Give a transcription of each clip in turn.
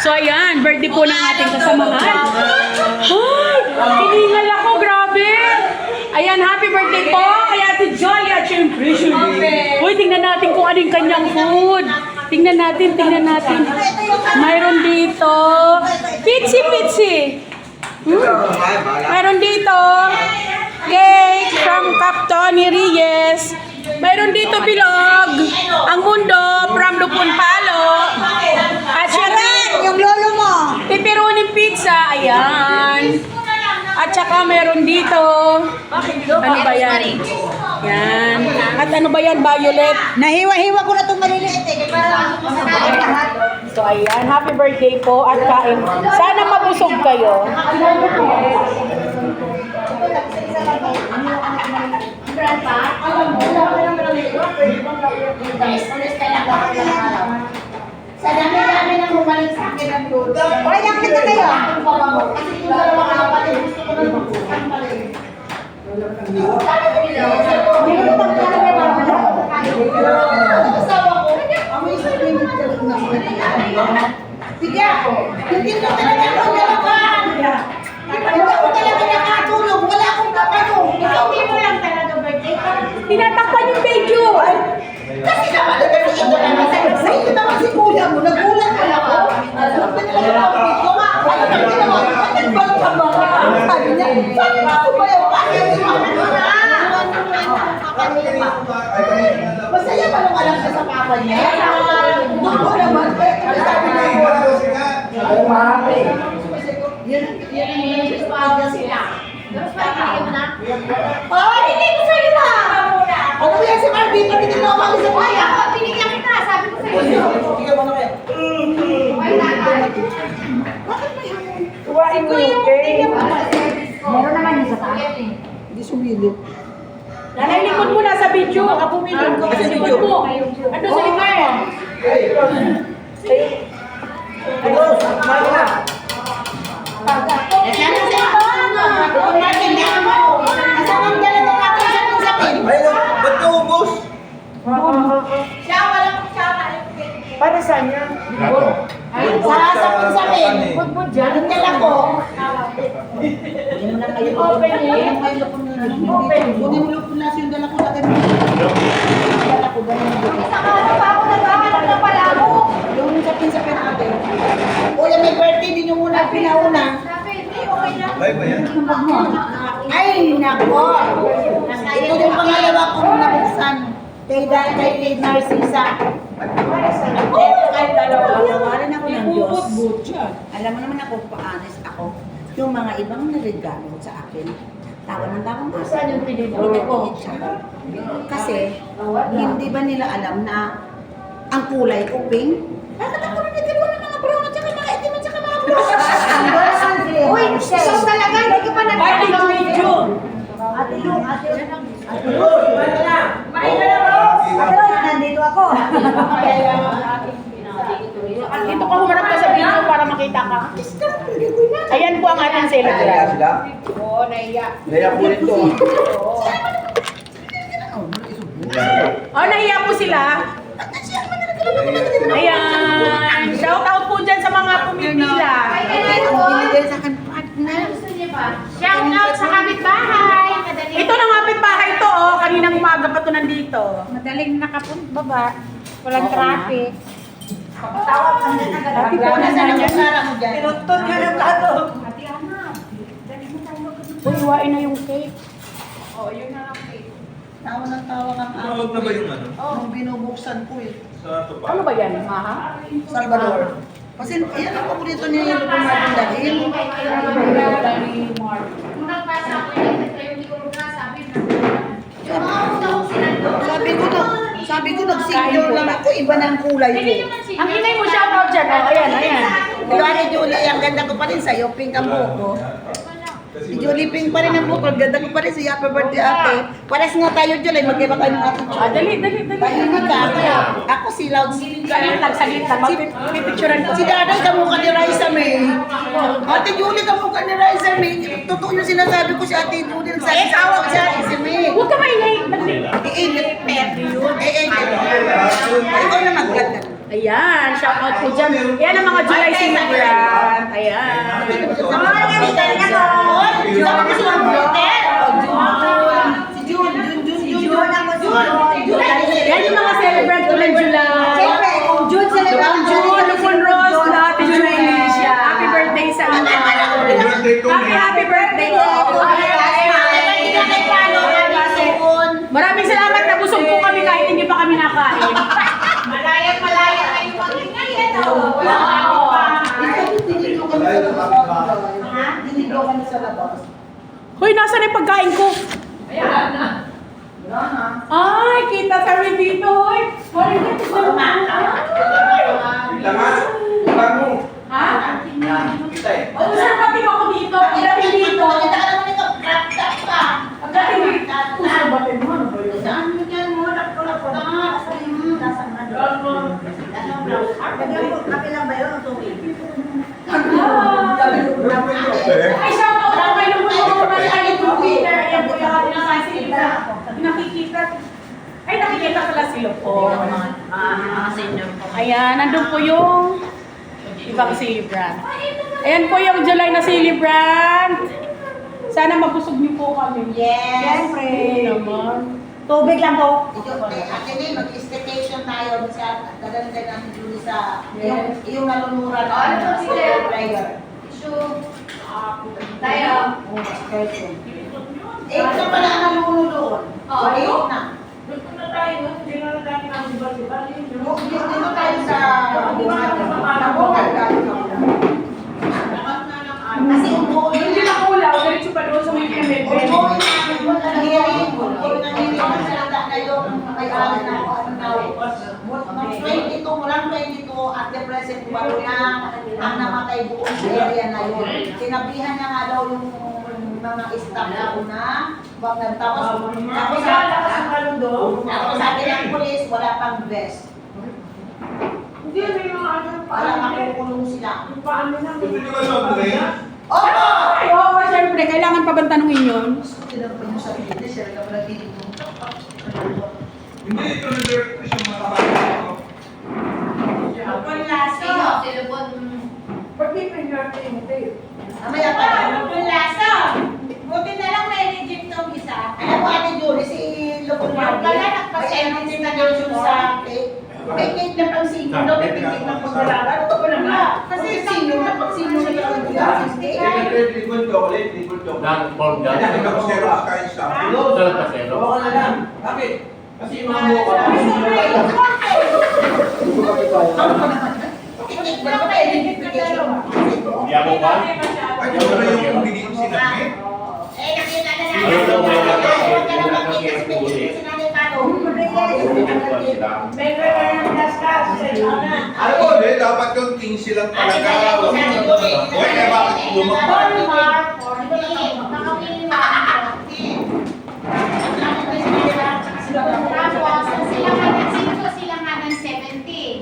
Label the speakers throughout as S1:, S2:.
S1: So ayan, birthday po ng ating kasamahan. Ay, hiningal ako, grabe. Ayan, happy birthday po kay Ate Joy at syempre. Uy, tingnan natin kung anong kanyang food. Tingnan natin. Mayroon dito. Pitsy. Mayroon dito. Cake from Cap Tony Reyes. Mayroon dito bilog. Ang mundo from Lupon Palo. At syempre,
S2: Yung lolo mo.
S1: pepperoni pizza. Ayan. At saka meron dito. Ano ba yan? Yan. At ano ba yan, Violet?
S2: Nahiwa-hiwa ko na itong maliliit eh.
S1: So ayan, happy birthday po at kain. Sana mabusog kayo.
S3: Sa dami-dami nang bumalik sa akin ang load.
S2: Oy, yakit na kayo.
S3: Kasi yung dalawang kapatid, gusto ko na magbukan pala eh. Asawa ko, amoy sa limit ka lang na. Sige, hindi ko talaga ako nalaban. Hindi ako talaga nakatulog. Wala akong kapatid. Hindi mo lang talaga birthday.
S1: Tinatakpan yung video.
S3: Kasi naman, ito naman sa iyo naman si kuya mo, nagulat ka na ako. Alam ko nila ako dito nga. Ano na ginawa? Nagbalik ka ba? Sabi niya, sabi ko ako ba yung bakit? Masaya pa nung alam ka sa papa niya. Ako naman, sabi niya. Yan ang yung pagka sila. Oh, hindi ko sa'yo na! Ano yan si Marvin? Bakit hindi mo ako sa buhay? Ako, pinigyan kita. Sabi ko sa'yo. Bigyan mo na kaya. Bakit may hamon?
S1: Tuwain mo yung cake.
S2: Meron naman yung sa taas.
S3: Hindi sumilip.
S1: Nanay, likod mo na sa video. Baka pumilip ko sa likod mo. Ano sa likod?
S3: Nasaan ang cellphone mo? Doon natin, yan mo. Nasaan ang dala ng aking sapin-sapin?
S4: Ayun, ba't naubos?
S3: Siya, walang siya.
S1: Para saan yan?
S3: Sa sapin-sapin.
S1: Budbud dyan.
S3: Ang dala ko.
S1: Open eh.
S3: Kunin mo lupon na yung dala ko. Dala ko, ganun. Isang araw pa ako naghahanap ng palabo. Yung sapin-sapin natin. Kuya, may birthday din yung muna pinauna.
S4: Ay, ba yan?
S3: Ay, nako! Ito yung pangalawa kong nabuksan. Kay Narcisa.
S2: Kahit dalawa, tawarin ako ng Diyos. Alam mo naman ako, pa-honest ako. Yung mga ibang naregalo sa akin, tawa ng tawang ako.
S1: Saan yung pinili?
S2: Kasi, hindi ba nila alam na ang kulay ko pink? Bakit ako nagdalawa ng mga brown at saka mga itim at saka mga blue?
S3: Uy, ikaw talaga, hindi ka pa
S1: Birthday to video.
S2: Ate Yung, nandito ako.
S1: Dito ka humarap ka sa video para makita ka. Ayan po ang ating
S4: Kaya
S1: celebrant.
S4: sila?
S3: Oo, naiya.
S4: Kaya ko nito.
S1: Oh, nahiya po sila. Ayan. Shout out po dyan sa mga pumipila.
S2: Binigay sa akin partner.
S3: Shout out sa kapitbahay.
S1: Ito na nga bahay to, oh. Kaninang umaga pa to nandito.
S2: Madaling nakapunta. Walang traffic.
S1: Happy po na
S3: Nasaan ang
S1: yan.
S3: kusara mo dyan?
S2: Pinutod ka ng plato.
S1: Uy, huwain na yung cake.
S3: Tawa ng tawa kang
S4: Tumawag na ba yung ano?
S3: Nung binubuksan ko eh.
S4: Sa tupa?
S1: Ano ba yan, Maha?
S3: Salvador. Kasi yan ang paborito niya yung Lupon Martin dahil. Sabi ko nag-senior lang ako, iba na ang kulay ko.
S1: Ang inay mo shoutout dyan. Oh, ayan, ayan.
S3: Di ba ni Julie, ang ganda ko pa rin sa'yo, pink ang buhok ko. Si Julie pink pa rin ang buhok ko, ang ganda ko pa rin sa'yo, happy birthday ate. Pares nga tayo Julie, magkaiba tayo ng attitude.
S1: Ah, dali.
S3: Tahimik ka, ako si Loud.
S1: Saglit lang. Pipicturean ko.
S3: Si Daday, kamukha ni Raisa May. Ate Julie, kamukha ni Raisa May. Totoo yung sinasabi ko si Ate Julie, nagsasabi ko si Ate May.
S1: Huwag ka maingay.
S3: Ikaw na mag-vlog na.
S1: Ayan, shoutout po dyan. Ayan ang mga July celebrant. Ayan. Yan yung mga celebrant ko ng July. Lupon Rose, Ate July Alicia. Happy birthday sa inyo.
S4: Birthday ko
S1: Happy birthday po. Maraming salamat, nabusog po kami kahit hindi pa kami nakain.
S3: Dinigaw kami sa labas.
S1: Hoy, nasa na yung pagkain ko? Ay, kita sa dito, hoy. Hoy, dito sa
S4: Kita nga. Kita mo.
S1: Ha?
S4: Kita eh.
S1: O, sir, pati mo ako dito. Ilapin dito. Ang galing dito. Puso batid mo, ano ba yun? Ay, shout out ako kay Lupon Rose, kay Lupon Peter. Ayan po yung ating nakasila. Nakikita. Ay, nakikita pala si Lupon. Ayan, nandun po yung ibang celebrant. Ayan po yung July na celebrant. Sana mabusog niyo po kami.
S2: Yes.
S1: Siyempre naman.
S2: Tubig lang po.
S3: Actually, mag-staycation tayo sa dadalhin natin dito sa yung nalunura na prayer. Eh, ito pala ang naluno doon. Ayun na. Dito tayo sa kasi umuwi
S1: Hindi na kulaw, diretso pa doon sa may pinamit.
S3: Mulang 22 at the present walo na ang namatay buong sa area na yun. Sinabihan niya nga daw yung mga staff na una, wag nagtapos. Tapos sabi ng polis, wala pang vest. Para makukulong sila.
S4: Hindi nyo ba sabi?
S3: Oo!
S1: Ay, oo, siyempre, kailangan pa ba tanungin yun?
S4: Hindi, ito na direct yung matakalit ko.
S3: Mamaya pa lang.
S2: Buti na lang may reject tong isa.
S3: Alam mo, Ate Julie, si Lupon Martin, may energy na daw yun sa cake. May cake na pang sino, no? May cake na pang dalaga. Ito pa naman. Kasi sino na pang sino na yung cake.
S4: Liquid chocolate, liquid chocolate.
S5: Dan pork dan.
S4: Kaya nagkakasero sa kain sa akin.
S5: Sarap pasero.
S4: Bakit? Kasi imam mo ka.
S3: Cake na pa, identification.
S5: Di ako pa.
S4: Ay, ito na yung hindi ko sinabi.
S3: Eh, nakita na
S5: Ano daw may nakakita
S4: Ano ko, dapat yung 15 lang talaga. Kaya bakit lumang?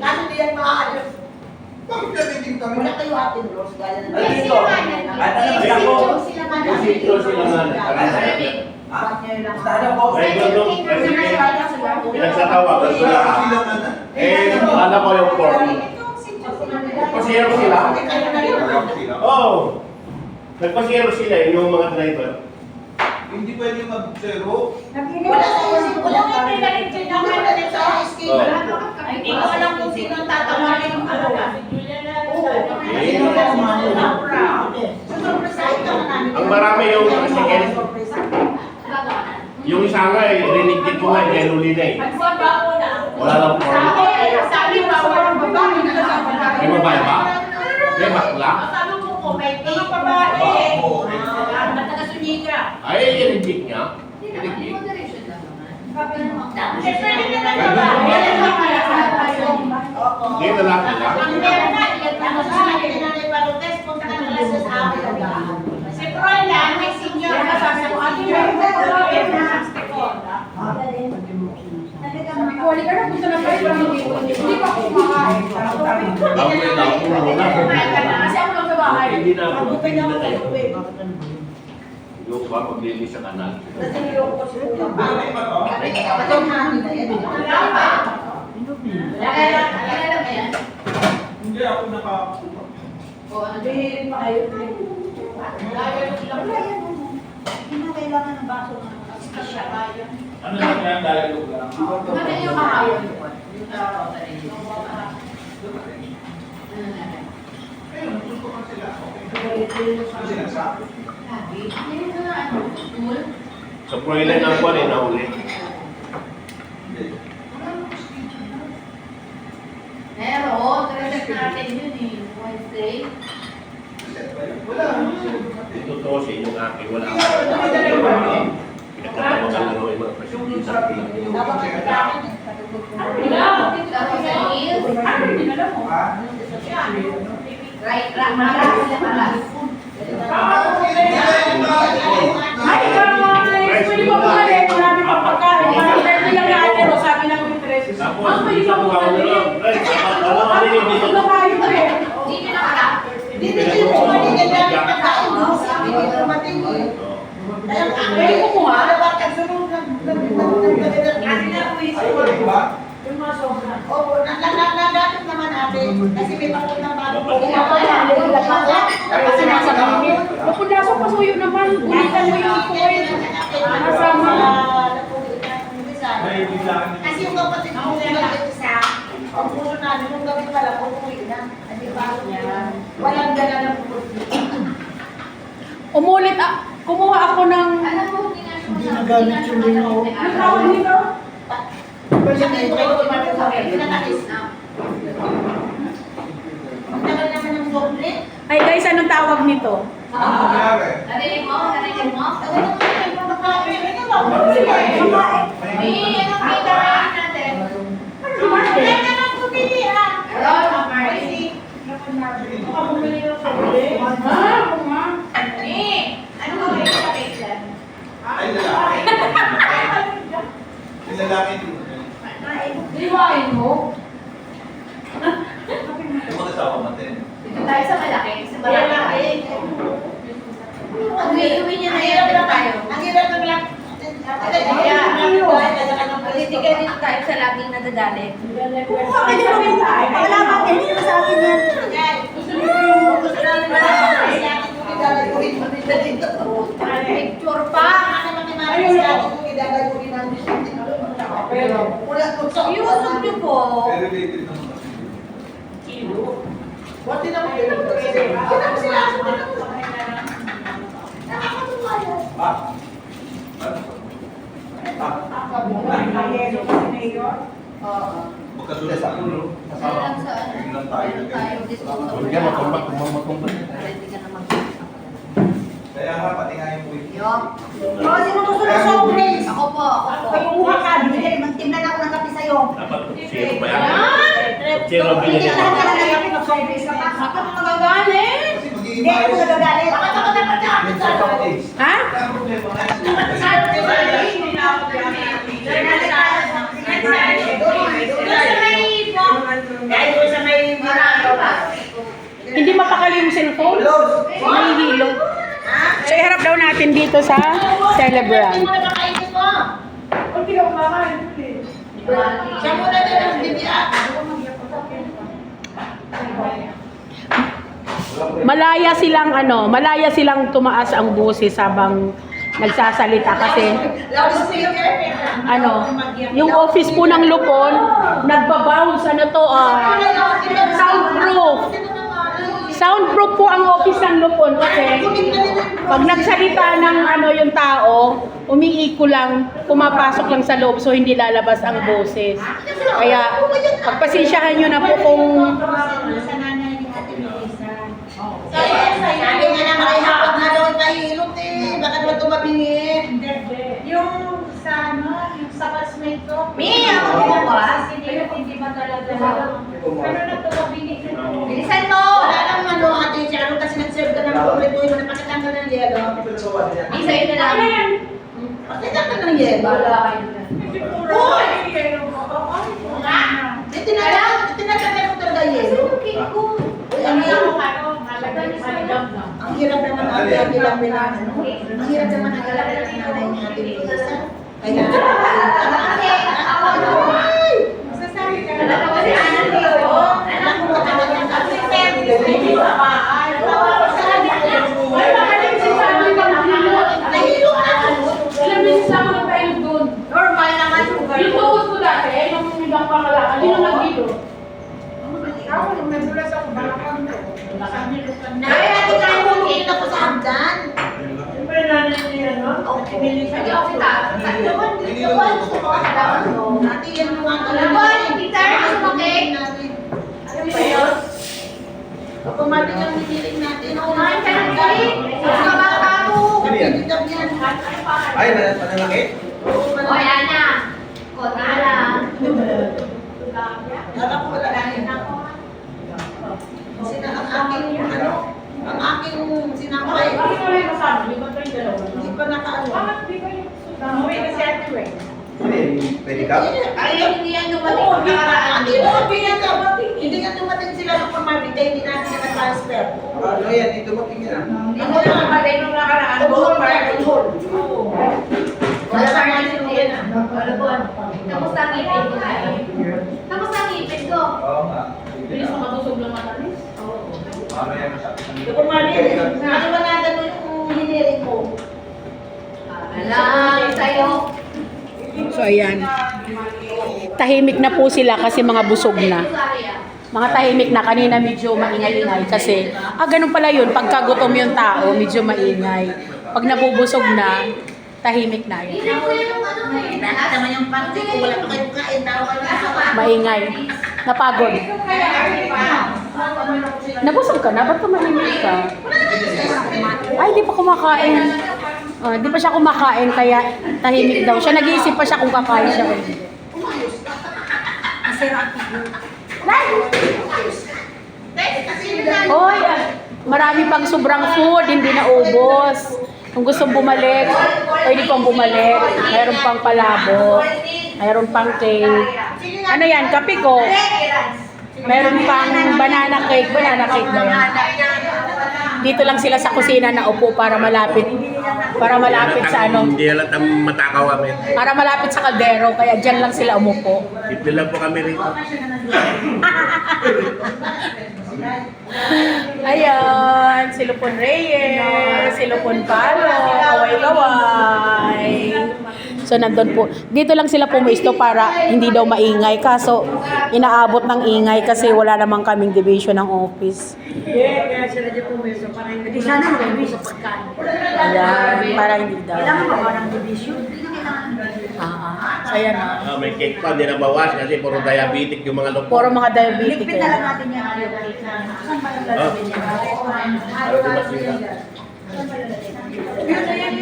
S3: Ano diyan mga ano?
S4: Bakit natiting kami?
S3: Wala kayo atin, Rose. Gaya na
S5: Sitro sila nga. May gulong. Pinagsatawa ko sila. Eh, alam ko yung pork. Pasero sila. Oh. Nagpasero sila yung mga driver.
S4: Hindi pwede mag-zero.
S3: Wala sa escape.
S2: Hindi ko alam kung sino ang tatawagin yung
S5: Ang marami yung second. Yung isa nga eh, rinigit ko nga, eh, huli na eh. Wala lang pork.
S2: Sabi ba, walang babae na
S5: May babae ba? May bakla?
S3: Sabi mo ko, may mga babae.
S2: Taga-Sunika.
S5: Ay, i-reject niya. I-reject.
S3: Pwede na lang babae.
S5: Hindi, lalaki lang.
S3: Ang meron na, ano sa akin, Nanay Balutes, punta ka na lang sa amin. Si Froila, may senior. Sabi ko, ate, meron na babae na.
S1: Wali ka na gusto na kayo. Hindi pa ako kumakain.
S5: Ako muna.
S1: Kasi ako lang sa bahay.
S5: Hindi na ako. Hindi na tayo. Yung ba, maglilis sa kanal.
S4: Hindi ako naka...
S3: Hindi na kailangan ng baso na.
S4: Ano na kaya dialogue lang? Ayun, gusto ko sila. Kasi nagsabi.
S5: Sa Froilan ang kwan eh, nahuli.
S6: Meron, traffic natin yun eh, Wednesday.
S4: Wala.
S5: Ito to sa inyong akin, wala ako. Pinagkatawagan lang ako yung mga presidente.
S6: Tapos sa Hills,
S4: Ha?
S6: right, malas sila malas.
S1: Hi guys! Pwede ba bumalik? Marami pang pagkain. Marami lang na pero sabi ng waitress.
S5: Tapos,
S1: Ma'am, pwede ba
S5: isang tao na
S1: bumalik?
S5: lang. Right, ano ka rin yung dito?
S1: Ano kayo eh?
S6: Hindi nyo nakala.
S3: Hindi ko maligyan namin pagkain, no? Hindi ko dumating eh.
S1: Pwede ko kumuha?
S4: Di ba?
S3: Opo, naglalapit naman natin. Kasi may bakit ng bago.
S1: Kasi nasa kami. Napunlasok pasuyo naman. Ulitan mo yung point. Nasama.
S4: May biglaan.
S3: Kasi yung kapatid ko isa, ang puso namin, nung gawin pala, uuwi na. Kasi bakit niya, walang dala ng puso.
S1: Umulit kumuha ako ng...
S6: Alam mo, hindi nga
S3: Hindi nagamit yung lino.
S1: Ano tawag dito?
S3: Sabihin ko kayo kumain sa akin, pinakalis na. Ang tagal naman ng doble.
S1: Ay guys, anong tawag nito?
S4: Ano nangyari?
S6: Narinig mo? Narinig mo?
S3: Tagal naman kayo kumakain. Ano ba? Kumakain.
S6: Eh, anong kita natin?
S3: Kaya naman bumili ah.
S6: Hello, Marcy. Eh, ano ba kayo sa pizza?
S4: Ay, lalaki. Yung lalaki din.
S6: Liwain mo.
S4: Yung mga asawa natin.
S6: Dito tayo sa malaki. Sa malaki. Uwi niya na hirap na tayo.
S3: Ang hirap na lang.
S6: Political dito tayo sa laging nadadali.
S3: Kumuha ka din namin. Wala ba? Hindi na sa akin yan. Gusto namin
S6: Picture pa. Iusog niyo po.
S4: Pero related naman kasi.
S3: Buti naman yun. Kinang sila. Nakakatuwa yan.
S4: Pa? Magkasunod sa ulo.
S6: Alam sa ano?
S4: Ilan tayo?
S6: Meron tayo disposal.
S5: Huwag yan, matumbat, matumbat.
S6: Pwede ka naman.
S4: Kaya nga, pati nga yung wait.
S6: Yo.
S3: Oh, sino gusto ng soft drinks?
S6: Ako po, ako po.
S3: Kumuha ka. Magtimlan ako ng kape sa'yo.
S5: Dapat zero ba yan? Zero
S3: Hindi
S5: binili.
S3: ka lahat ka na ng kape ng soft drinks ka pa.
S6: Ako magagalit.
S4: Kasi magiging
S3: Hindi ako nagagalit. Bakit ako dapat
S4: Yung
S3: nakapit
S4: sa
S3: sa'yo?
S4: days.
S1: Ha?
S4: Kaya ang problema nga.
S1: Hindi mapakali yung cellphone? May hilo. So iharap daw natin dito sa Celebrant.
S3: Siya muna din ang bibiyak.
S1: Malaya silang tumaas ang boses habang nagsasalita kasi
S3: Loudspeaker.
S1: yung office po ng Lupon nagbabounce soundproof. Soundproof po ang office ng Lupon kasi pag nagsalita ng yung tao, umiiko lang, pumapasok lang sa loob so hindi lalabas ang boses. Kaya pagpasensyahan nyo na po kung
S3: Sa nanay ni Ate Luisa.
S6: Bilisan mo!
S3: Wala lang ano, ate, siya ano kasi nag-serve ka ng kompleto yun, napakatanggal ng yelo.
S6: Isa yun na lang.
S3: Pakitanggal ng yelo.
S6: Wala kayo na.
S3: Uy! Tinatanggal ko talaga yelo. Uy, ang hirap naman ate, ang hirap naman ano. Ang hirap naman ang galak ng nanay ni ate Lisa. Kaya, ay! Alam mo ba talaga ang ate? Nahilo ako.
S1: Ilang beses lang ako nagpailog doon.
S6: Normal naman yung
S1: Yung tuhod ko dati, yung ibang pangalaan, yun ang nagdito.
S3: Ay, ate, tayo humingin ako sa hagdan. Ate, yan mo nga talaga. Automatic ang hiniling natin.
S4: Ay, manalaki?
S6: O, yan na. Konti na lang.
S3: Kala ko wala na yun. Ang aking sinakay,
S1: Bakit wala yung kasama? Di ba kayo dalawa?
S3: hindi pa nakaano.
S1: Bakit di kayo Uwi na si Ate Ray.
S4: Pwede ka?
S6: Ay, hindi yan dumating
S3: Oo,
S6: sa nakaraan.
S3: hindi nga dumating sila ng pamabit, kaya hindi natin siya na-transfer.
S4: Ano yan? Dito mating yan.
S3: Ano na?
S1: nung nakaraan.
S3: Hold, hold.
S6: Wala pa rin yung yan. Wala po. Kamusta ang ngipin ko? Kamusta ang ngipin ko?
S4: Oo nga.
S1: Bilis makatusog ng matalis.
S4: Mamaya masakit ang
S3: Yung pamabit, ano ba na gano'n yung hiniling ko?
S6: Alam, sa'yo.
S1: So ayan. Tahimik na po sila kasi mga busog na. Mga tahimik na, kanina medyo maingay-ingay kasi, ganun pala yun, pagka gutom yung tao, medyo maingay. Pag nabubusog na, tahimik na yun.
S3: Lahat naman yung panty ko, wala pa kayong kain, tao kayo na
S1: Maingay. Napagod. Nabusog ka na? Ba't tumahimik ka? Ay, di pa kumakain. Di pa siya kumakain, kaya tahimik daw siya. Nag-iisip pa siya kung kakain siya o hindi. Hoy, marami pang sobrang food, hindi na ubos. Kung gusto bumalik, pwede pang bumalik. Mayroon pang palabo. Mayroon pang cake. Ano yan? Kape ko. Mayroon pang banana cake. Banana cake ba yan? Dito lang sila sa kusina na upo para malapit. Para malapit sa ano.
S5: Hindi halat ang matakaw kami.
S1: Para malapit sa kaldero. Kaya dyan lang sila umupo.
S5: Simple lang po kami rito.
S1: Ayan, si Lupon Reyes, si Lupon Palo, kaway-kaway. So nandun po, dito lang sila pumisto para hindi daw maingay. Kaso inaabot ng ingay kasi wala namang kaming division ng office.
S3: Kaya sila dyan pumiso para hindi sana mag-ibig sa pagkain.
S1: Ayan, para hindi daw.
S3: Kailangan ba ng division?
S1: So ayan na.
S5: May cake pa, hindi na bawas kasi puro diabetic yung mga lupon.
S1: Puro mga diabetic.
S3: Lipit na lang
S1: Kaya.
S3: natin yan. Saan ba yung lalagyan niya?
S5: Para di masira.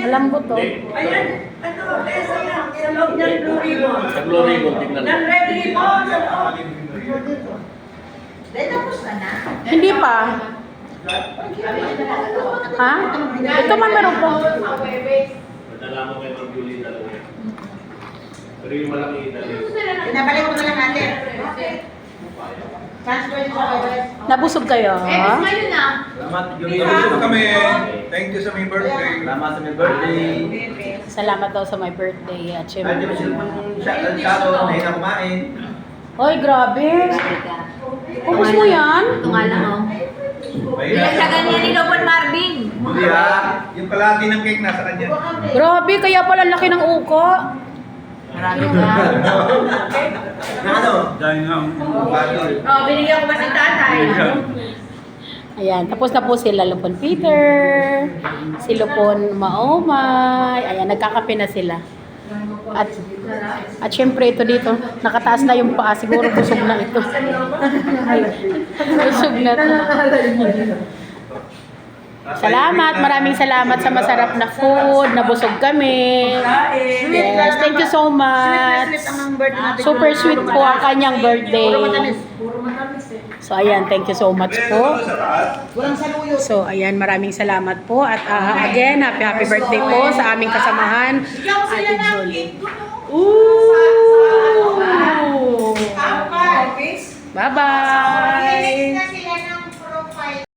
S1: Alam ko to.
S3: Ayan, ano, Tessa yan. Sa loob ng Blue Ribbon.
S5: Sa Blue Ribbon, tingnan
S3: Ng
S5: mo.
S3: Red Ribbon, sa loob. Dahil tapos na na.
S1: Hindi pa. Ha? Ito man meron po.
S5: Madala mo kay Ma'am Julie talaga. Pero yung malaki dali.
S3: Pinabalik ko na lang natin. Transfer nyo sa Webes.
S1: Nabusog kayo?
S6: Ngayon na.
S4: Salamat, Julie. Salamat kami. Thank you sa my birthday. Salamat sa my birthday.
S1: Salamat daw sa my birthday at
S4: Ay, di ba
S1: syempre.
S4: sila pang shadow na hina kumain?
S1: Hoy, grabe. Ubus mo yan?
S6: Ito nga lang, oh.
S4: Mahirap.
S6: ni Lopon Marvin.
S4: Hindi ah. Yung kalahati ng cake nasa kanya.
S1: Grabe, kaya pala laki ng uko.
S6: Marami ka.
S4: Ano? Dahil nga.
S6: Oh, binigyan ko ba si tatay?
S1: Ayan, tapos na po sila Lupon Peter, si Lupon Maomay. Ayan, nagkakape na sila. At syempre ito dito, nakataas na yung paa. Siguro busog na ito. Busog na to. Salamat, maraming salamat sa masarap na food. Nabusog kami. Yes, thank you so much.
S3: Sweet ang birthday natin.
S1: Super sweet po ang kanyang birthday.
S3: Puro matamis.
S1: So ayan, thank you so much po.
S4: Sa taas.
S3: Walang saluyo.
S1: So ayan, maraming salamat po. At again, happy birthday po sa aming kasamahan, Ate Jolie. Ooh! Bye-bye!